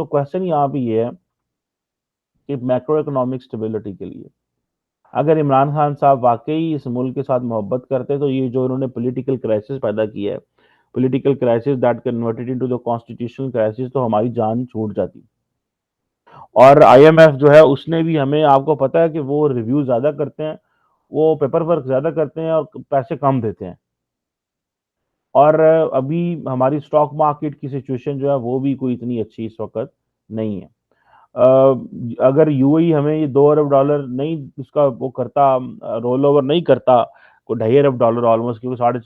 تو کوشچن یہاں پہ یہ ہے کہ میکرو اکنامک اسٹیبلٹی کے لیے اگر عمران خان صاحب واقعی اس ملک کے ساتھ محبت کرتے تو یہ جو انہوں نے پولیٹیکل کرائسس پیدا کیا ہے، political crisis that converted into the constitutional crisis, تو ہماری جان چھوٹ جاتی۔ اور آئی ایم ایف جو ہے اس نے بھی ہمیں، آپ کو پتا ہے کہ وہ ریویو زیادہ کرتے ہیں، وہ پیپر ورک زیادہ کرتے ہیں اور پیسے کم دیتے ہیں، اور ابھی ہماری اسٹاک مارکیٹ کی سچویشن جو ہے وہ بھی کوئی اتنی اچھی اس وقت نہیں ہے۔ اگر یو اے ہمیں یہ $2 ارب نہیں اس کا وہ کرتا، رول اوور نہیں کرتا، کو $2.5 ارب آلموسٹ، کیونکہ ساڑھے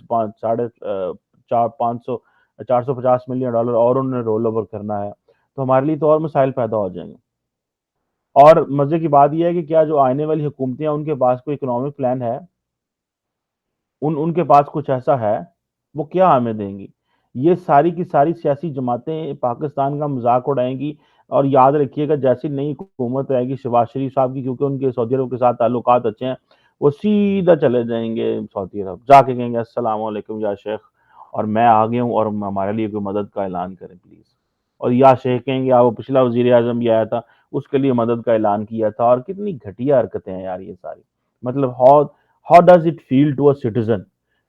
450 ملین ڈالر اور انہوں نے رول اوور کرنا ہے، تو ہمارے لیے تو اور مسائل پیدا ہو جائیں گے۔ اور مزے کی بات یہ ہے کہ کیا جو آنے والی حکومتیں ہیں ان کے پاس کوئی اکنامک پلان ہے؟ ان کے پاس کچھ ایسا ہے؟ وہ کیا ہمیں دیں گی؟ یہ ساری کی ساری سیاسی جماعتیں پاکستان کا مذاق اڑائیں گی، اور یاد رکھیے گا جیسی نئی حکومت آئے گی شہباز شریف صاحب کی، کیونکہ ان کے سعودی عرب کے ساتھ تعلقات اچھے ہیں، وہ سیدھا چلے جائیں گے سعودی عرب، جا کے کہیں گے السلام علیکم یا شیخ، اور میں آ گیا ہوں اور ہمارے لیے کوئی مدد کا اعلان کریں پلیز۔ اور یا شیخ کہیں گے وہ پچھلا وزیر اعظم بھی آیا تھا، اس کے لیے مدد کا اعلان کیا تھا، اور کتنی گھٹیا حرکتیں ہیں یار یہ ساری۔ مطلب how does it feel to a citizen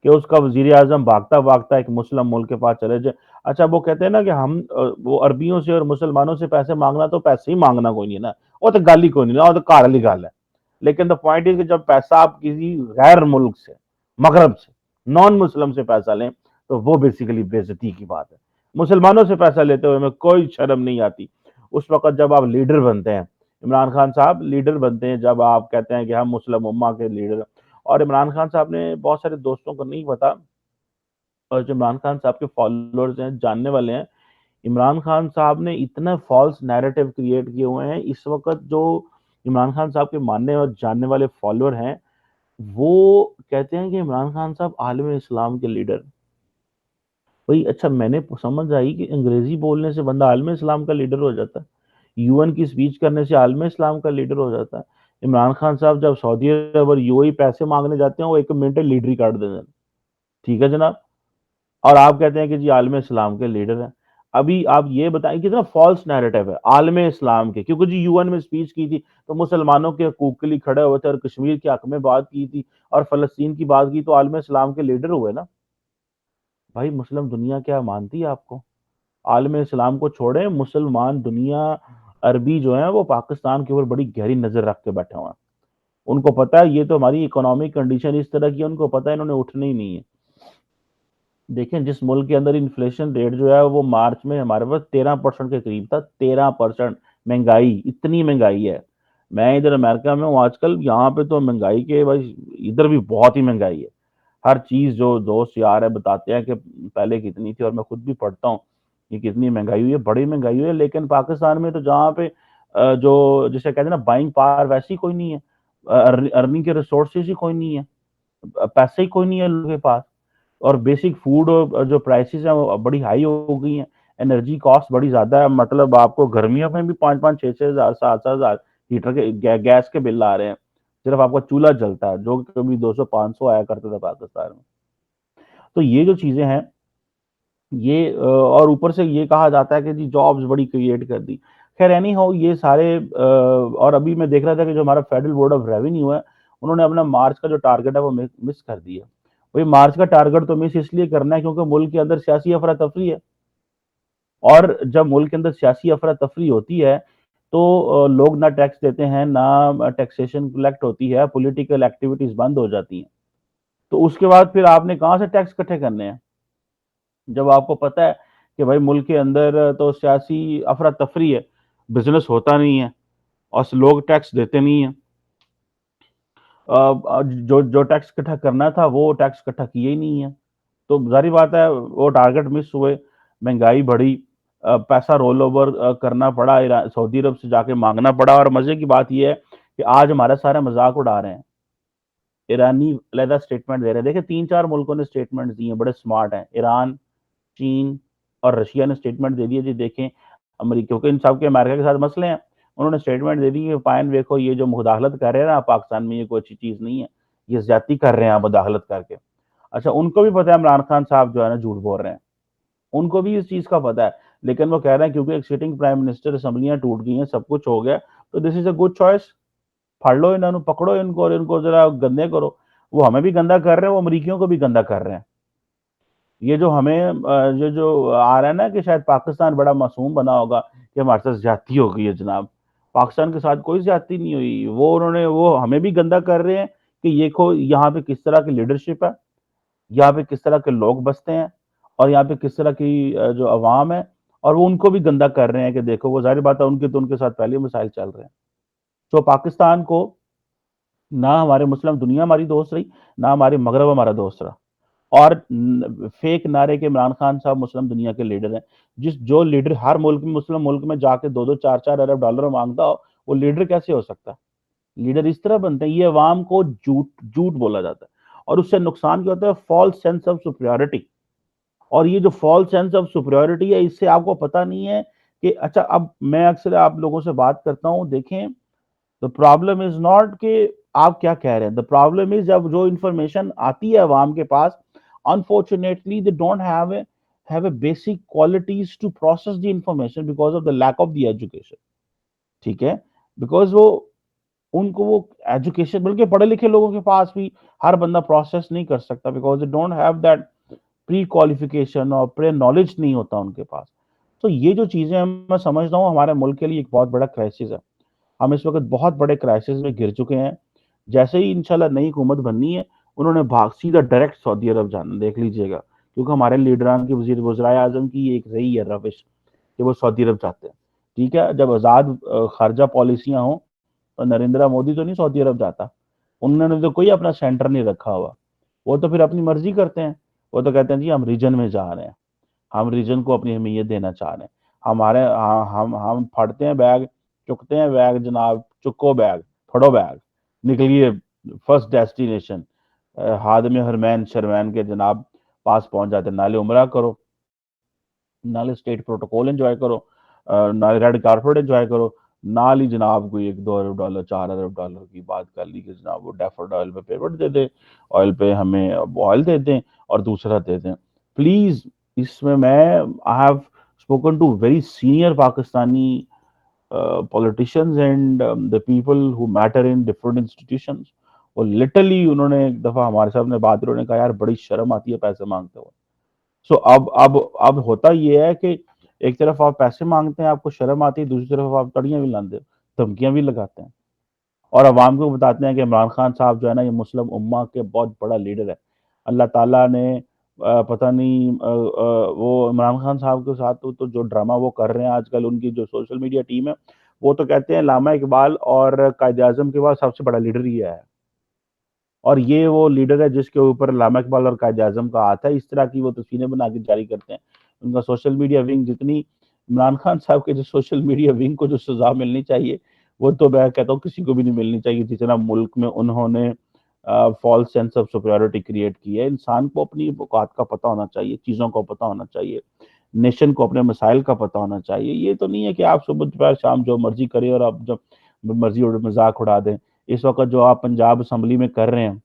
کہ اس کا وزیر اعظم بھاگتا بھاگتا ایک مسلم ملک کے پاس چلے جائے؟ اچھا وہ کہتے ہیں نا کہ ہم وہ عربیوں سے اور مسلمانوں سے پیسے مانگنا، تو پیسے ہی مانگنا کوئی نہیں ہے نا، وہ تو گل ہی کوئی نہیں نا، وہ تو گھر والی گل ہے۔ لیکن دا پوائنٹ ہے کہ جب پیسہ آپ کسی غیر ملک سے، مغرب سے، نان مسلم سے پیسہ لیں، تو وہ بیسیکلی بے عزتی کی بات ہے۔ مسلمانوں سے پیسہ لیتے ہوئے میں کوئی شرم نہیں آتی۔ اس وقت جب آپ لیڈر بنتے ہیں، عمران خان صاحب لیڈر بنتے ہیں، جب آپ کہتے ہیں کہ ہم مسلم امہ کے لیڈر، اور عمران خان صاحب نے بہت سارے دوستوں کو نہیں پتا، اور جو عمران خان صاحب کے فالوورز ہیں، جاننے والے ہیں، عمران خان صاحب نے اتنا فالس نیریٹو کریٹ کیے ہوئے ہیں اس وقت۔ جو عمران خان صاحب کے ماننے اور جاننے والے فالوور ہیں، وہ کہتے ہیں کہ عمران خان صاحب عالم اسلام کے لیڈر۔ بھئی اچھا میں نے سمجھ آئی کہ انگریزی بولنے سے بندہ عالم اسلام کا لیڈر ہو جاتا ہے، یو این کی سپیچ کرنے سے عالم اسلام کا لیڈر ہو جاتا ہے؟ عمران خان صاحب جب سعودی عرب اور یو اے پیسے مانگنے جاتے ہیں، وہ 1 منٹ لیڈری کاٹ دیتے ہیں، ٹھیک ہے جناب، اور آپ کہتے ہیں کہ جی عالم اسلام کے لیڈر ہیں۔ ابھی آپ یہ بتائیں کتنا فالس نیریٹو ہے عالم اسلام کے، کیونکہ جی یو این میں سپیچ کی تھی تو مسلمانوں کے حقوق کے لیے کھڑے ہوئے تھے، اور کشمیر کے حق میں بات کی تھی، اور فلسطین کی بات کی، تو عالم اسلام کے لیڈر ہوئے نا۔ بھائی مسلم دنیا کیا مانتی ہے آپ کو؟ عالم اسلام کو چھوڑیں، مسلمان دنیا عربی جو ہیں وہ پاکستان کے اوپر بڑی گہری نظر رکھ کے بیٹھے ہوئے ہیں۔ ان کو پتا ہے یہ تو ہماری اکنامک کنڈیشن اس طرح کی ہے، ان کو پتا ہے انہوں نے اٹھنا ہی نہیں ہے۔ دیکھیں جس ملک کے اندر انفلیشن ریٹ جو ہے وہ مارچ میں ہمارے پاس 13% کے قریب تھا، 13%، مہنگائی اتنی مہنگائی ہے۔ میں ادھر امریکہ میں ہوں آج کل، یہاں پہ تو مہنگائی کے بھائی ادھر بھی بہت ہی مہنگائی ہے۔ ہر چیز جو دوست یار ہے بتاتے ہیں کہ پہلے کتنی تھی، اور میں خود بھی پڑھتا ہوں کہ کتنی مہنگائی ہوئی ہے، بڑی مہنگائی ہوئی ہے۔ لیکن پاکستان میں تو جہاں پہ جو جسے کہتے ہیں نا بائنگ پاور، ویسی کوئی نہیں ہے، ارننگ کے ریسورسز ہی کوئی نہیں ہے، پیسے ہی کوئی نہیں ہے لوگوں کے پاس، اور بیسک فوڈ جو پرائسز ہیں وہ بڑی ہائی ہو گئی ہیں، انرجی کاسٹ بڑی زیادہ ہے۔ مطلب آپ کو گرمیوں میں بھی 5,000 6,000 7,000 ہیٹر کے گیس کے بل آ رہے ہیں، صرف آپ کا چولہا جلتا ہے، جو کبھی 200 500 آیا کرتا تھا پاکستان میں۔ تو یہ جو چیزیں ہیں یہ اور اوپر سے یہ کہا جاتا ہے کہ جی جابز بڑی کریٹ کر دی۔ خیر اینی ہو یہ سارے اور ابھی میں دیکھ رہا تھا کہ جو ہمارا فیڈرل بورڈ آف ریونیو ہے، انہوں نے اپنا مارچ کا جو ٹارگٹ ہے وہ مس کر دیا۔ وہی مارچ کا ٹارگٹ تو مس اس لیے کرنا ہے کیونکہ ملک کے اندر سیاسی افراتفری ہے، اور جب ملک کے اندر سیاسی افراتفری ہوتی ہے تو لوگ نہ ٹیکس دیتے ہیں، نہ ٹیکسیشن کلیکٹ ہوتی ہے، پولیٹیکل ایکٹیویٹیز بند ہو جاتی ہیں، تو اس کے بعد پھر آپ نے کہاں سے ٹیکس اکٹھے کرنے ہیں؟ جب آپ کو پتا ہے کہ بھائی ملک کے اندر تو سیاسی افراتفری ہے، بزنس ہوتا نہیں ہے، اور لوگ ٹیکس دیتے نہیں ہیں، جو ٹیکس اکٹھا کرنا تھا وہ ٹیکس اکٹھا کیے ہی نہیں ہے، تو ظاہری بات ہے وہ ٹارگٹ مس ہوئے، مہنگائی بڑھی، پیسہ رول اوور کرنا پڑا، سعودی عرب سے جا کے مانگنا پڑا۔ اور مزے کی بات یہ ہے کہ آج ہمارا سارا مذاق اڑا رہے ہیں، ایرانی علیحدہ اسٹیٹمنٹ دے رہے ہیں۔ دیکھیں 3 4 ملکوں نے اسٹیٹمنٹ دی ہیں، بڑے سمارٹ ہیں، ایران، چین اور رشیا نے اسٹیٹمنٹ دے دی ہے جی دیکھیں امریکہ، کیونکہ ان سب کے امریکہ کے ساتھ مسئلے ہیں، انہوں نے اسٹیٹمنٹ دے دی کہ فائن دیکھو یہ جو مداخلت کر رہے ہیں نا پاکستان میں، یہ کوئی اچھی چیز نہیں ہے، یہ زیادتی کر رہے ہیں مداخلت کر کے۔ اچھا ان کو بھی پتا ہے عمران خان صاحب جو ہے نا جھوٹ بول رہے ہیں، ان کو بھی اس چیز کا پتا ہے، لیکن وہ کہہ رہے ہیں کیونکہ ایک سٹنگ پرائم منسٹر، اسمبلیاں ٹوٹ گئی ہیں، سب کچھ ہو گیا، تو دس از اے گڈ چوائس، پھڑ لو انہوں، پکڑو ان کو اور ان کو ذرا گندے کرو۔ وہ ہمیں بھی گندا کر رہے ہیں، وہ امریکیوں کو بھی گندا کر رہے ہیں۔ یہ جو ہمیں جو آ رہا ہے نا کہ شاید پاکستان بڑا معصوم بنا ہوگا کہ ہمارے ساتھ زیادتی ہو گئی ہے، جناب پاکستان کے ساتھ کوئی زیادتی نہیں ہوئی، وہ انہوں نے وہ ہمیں بھی گندا کر رہے ہیں کہ یہ یہاں پہ کس طرح کی لیڈرشپ ہے، یہاں پہ کس طرح کے لوگ بستے ہیں، اور یہاں پہ کس طرح کی جو عوام ہے، اور وہ ان کو بھی گندا کر رہے ہیں کہ دیکھو وہ ظاہر بات ہے ان کے تو ان کے ساتھ پہلے مسائل چل رہے ہیں۔ تو پاکستان کو نہ ہمارے مسلم دنیا ہماری دوست رہی، نہ ہمارے مغرب ہمارا دوست رہا، اور فیک نعرے کے عمران خان صاحب مسلم دنیا کے لیڈر ہیں۔ جو لیڈر ہر ملک میں، مسلم ملک میں جا کے 2-4 ارب ڈالر مانگتا ہو، وہ لیڈر کیسے ہو سکتا ہے؟ لیڈر اس طرح بنتے ہیں، یہ عوام کو جھوٹ بولا جاتا ہے، اور اس سے نقصان کیا ہوتا ہے؟ False sense of superiority. اور یہ جو فالس سینس آف سپریورٹی ہے، اس سے آپ کو پتہ نہیں ہے کہ اچھا، اب میں اکثر آپ لوگوں سے بات کرتا ہوں، دیکھیں the problem is not کہ آپ کیا کہہ رہے ہیں، the problem is جب جو انفارمیشن آتی ہے عوام کے پاس، unfortunately they don't have a basic qualities to process the information because of the lack of the education، ٹھیک ہے؟ بیکاز ان کو وہ ایجوکیشن، بلکہ پڑھے لکھے لوگوں کے پاس بھی ہر بندہ پروسیس نہیں کر سکتا، because they don't have that pre qualification اور پری نالج نہیں ہوتا ان کے پاس۔ تو یہ جو چیزیں میں سمجھتا ہوں ہمارے ملک کے لیے ایک بہت بڑا کرائسس ہے، ہم اس وقت بہت بڑے کرائسس میں گر چکے ہیں۔ جیسے ہی انشاءاللہ نئی حکومت بننی ہے، انہوں نے سیدھا ڈائریکٹ سعودی عرب جانا، دیکھ لیجئے گا، کیونکہ ہمارے لیڈران کی، وزرائے اعظم کی ایک رہی ہے روش کہ وہ سعودی عرب جاتے ہیں، ٹھیک ہے؟ جب آزاد خارجہ پالیسیاں ہوں تو نریندرا مودی تو نہیں سعودی عرب جاتا، انہوں نے تو کوئی اپنا سینٹر نہیں رکھا ہوا، وہ تو پھر اپنی مرضی کرتے ہیں، وہ تو کہتے ہیں جی ہم ریجن میں جا رہے ہیں، ہم ریجن کو اپنی اہمیت دینا چاہ رہے ہیں، ہمارے ہم پھڑتے ہیں بیگ، چکتے ہیں بیگ، جناب چکو بیگ، پھڑو بیگ، نکلیے فرسٹ ڈیسٹینیشن ہادم حرمین شرمین کے جناب پاس پہنچ جاتے ہیں، نالے عمرہ کرو، نالے اسٹیٹ پروٹوکول انجوائے کرو، نالے ریڈ کارپیٹ انجوائے کرو، نال ہی جناب کوئی 1-2 ارب ڈالر 4 ارب ڈالر کی بات کر لی کہ جناب وہ ڈیفرڈ آئل پہ پیمنٹ دے دیں، آئل پہ ہمیں آئل دے دیں اور دوسرا دے دیں۔ پلیز اس میں I have spoken to very senior Pakistani politicians and the people who matter in different institutions، اور لٹرلی انہوں نے ایک دفعہ ہمارے سامنے بات، انہوں نے کہا یار بڑی شرم آتی ہے پیسے مانگتے ہوئے۔ سو اب ہوتا یہ ہے کہ ایک طرف آپ پیسے مانگتے ہیں، آپ کو شرم آتی ہے، دوسری طرف آپ تڑیاں بھی لاندے، دھمکیاں بھی لگاتے ہیں، اور عوام کو بتاتے ہیں کہ عمران خان صاحب جو ہے نا یہ مسلم امہ کے بہت بڑا لیڈر ہے۔ اللہ تعالیٰ نے پتہ نہیں وہ عمران خان صاحب کے ساتھ تو جو ڈرامہ وہ کر رہے ہیں آج کل، ان کی جو سوشل میڈیا ٹیم ہے، وہ تو کہتے ہیں علامہ اقبال اور قائد اعظم کے بعد سب سے بڑا لیڈر یہ ہے، اور یہ وہ لیڈر ہے جس کے اوپر علامہ اقبال اور قائد اعظم کا ہاتھ ہے۔ اس طرح کی وہ تصویریں بنا کے جاری کرتے ہیں۔ ان کا سوشل میڈیا ونگ جتنی عمران خان صاحب کے جو سوشل میڈیا ونگ کو جو سزا ملنی چاہیے، وہ تو میں کہتا ہوں کسی کو بھی نہیں ملنی چاہیے، جتنا ملک میں انہوں نے false sense of superiority create کی ہے۔ انسان کو اپنی اوقات کا پتہ ہونا چاہیے، چیزوں کا پتہ ہونا چاہیے، نیشن کو اپنے مسائل کا پتہ ہونا چاہیے۔ یہ تو نہیں ہے کہ آپ صبح دوپہر شام جو مرضی کریں اور آپ جب مرضی مذاق اڑا دیں۔ اس وقت جو آپ پنجاب اسمبلی میں کر رہے ہیں،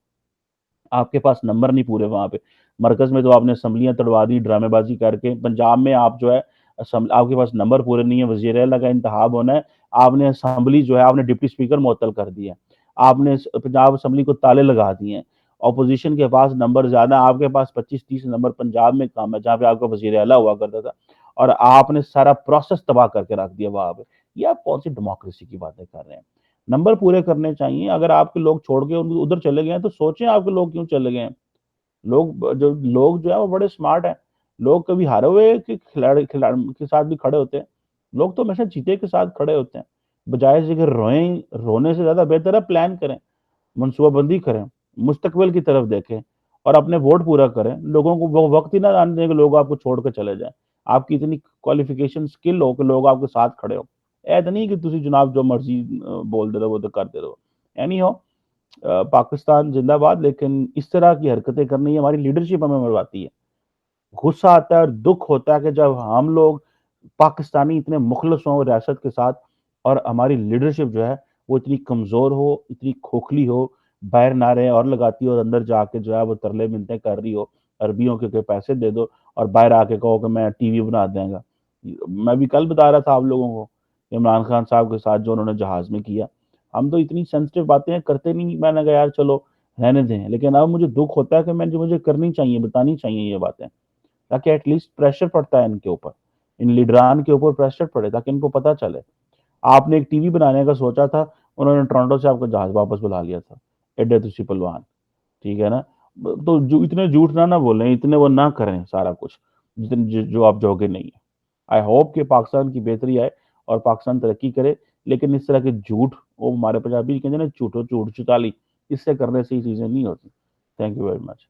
آپ کے پاس نمبر نہیں پورے وہاں پہ، مرکز میں تو آپ نے اسمبلیاں تڑوا دی ڈرامے بازی کر کے، پنجاب میں آپ جو ہے آپ کے پاس نمبر پورے نہیں ہے، وزیر اعلیٰ کا انتخاب ہونا ہے، آپ نے اسمبلی جو ہے آپ نے ڈپٹی اسپیکر معطل کر دیا، آپ نے پنجاب اسمبلی کو تالے لگا دیے ہیں، اپوزیشن کے پاس نمبر زیادہ، آپ کے پاس 25-30 نمبر پنجاب میں کام ہے جہاں پہ آپ کا وزیر اعلیٰ ہوا کرتا تھا، اور آپ نے سارا پروسیس تباہ کر کے رکھ دیا وہاں پہ۔ یہ آپ کون سی ڈیموکریسی کی باتیں کر رہے ہیں؟ نمبر پورے کرنے چاہیے۔ اگر آپ کے لوگ چھوڑ کے ادھر چلے گئے ہیں تو سوچیں آپ کے لوگ کیوں چلے گئے ہیں۔ لوگ جو ہے وہ بڑے سمارٹ ہیں، لوگ کبھی ہارے ہوئے کہ کھلاڑی کے ساتھ بھی کھڑے ہوتے ہیں، لوگ تو ہمیشہ جیتے کے ساتھ کھڑے ہوتے ہیں۔ بجائے سے کہ رونے سے زیادہ بہتر ہے پلان کریں، منصوبہ بندی کریں، مستقبل کی طرف دیکھیں اور اپنے ووٹ پورا کریں۔ لوگوں کو وہ وقت ہی نہ آنے دیں کہ لوگ آپ کو چھوڑ کے چلے جائیں۔ آپ کی اتنی کوالیفیکیشن سکل ہو کہ لوگ آپ کے ساتھ کھڑے ہو، ایسا نہیں کہ تسی جناب جو مرضی بول دے رہو وہ تو کرتے رہو۔ اینی ہو، پاکستان زندہ باد، لیکن اس طرح کی حرکتیں کرنی ہماری لیڈرشپ ہمیں مرواتی ہے۔ غصہ آتا ہے اور دکھ ہوتا ہے کہ جب ہم لوگ پاکستانی اتنے مخلص ہوں ریاست کے ساتھ، اور ہماری لیڈرشپ جو ہے وہ اتنی کمزور ہو، اتنی کھوکھلی ہو، باہر نعرے اور لگاتی ہو اور اندر جا کے جو ہے وہ ترلے منتیں کر رہی ہو عربیوں کے کہ پیسے دے دو، اور باہر آ کے کہو کہ میں ٹی وی بنا دیں گا۔ میں بھی کل بتا رہا تھا آپ لوگوں کو، عمران خان صاحب کے ساتھ جو انہوں نے جہاز میں کیا، ہم تو اتنی سینسٹیو باتیں کرتے نہیں، میں نے کہا یار چلو رہنے دیں، لیکن اب مجھے دکھ ہوتا ہے کہ مجھے کرنی چاہیے، بتانی چاہیے یہ باتیں، تاکہ ایٹ لیسٹ پریشر پڑتا ہے ان کے اوپر، ان لیڈران کے اوپر پریشر پڑے، تاکہ ان کو پتہ چلے۔ آپ نے ایک ٹی وی بنانے کا سوچا تھا، انہوں نے ٹورانٹو سے آپ کا جہاز واپس بلا لیا تھا، ایڈے تسی پلوان، ٹھیک ہے نا؟ تو جو اتنے جھوٹ نہ بولیں، اتنے وہ نہ کریں سارا کچھ جتنے جو آپ جوگے نہیں ہیں۔ آئی ہوپ کہ پاکستان کی بہتری آئے اور پاکستان ترقی کرے، لیکن اس طرح کے جھوٹ، وہ ہمارے پنجابی کہتے ہیں نا، جھوٹو جھوٹ چتالی، اس سے کرنے سے ہی چیزیں نہیں ہوتی۔ Thank you very much.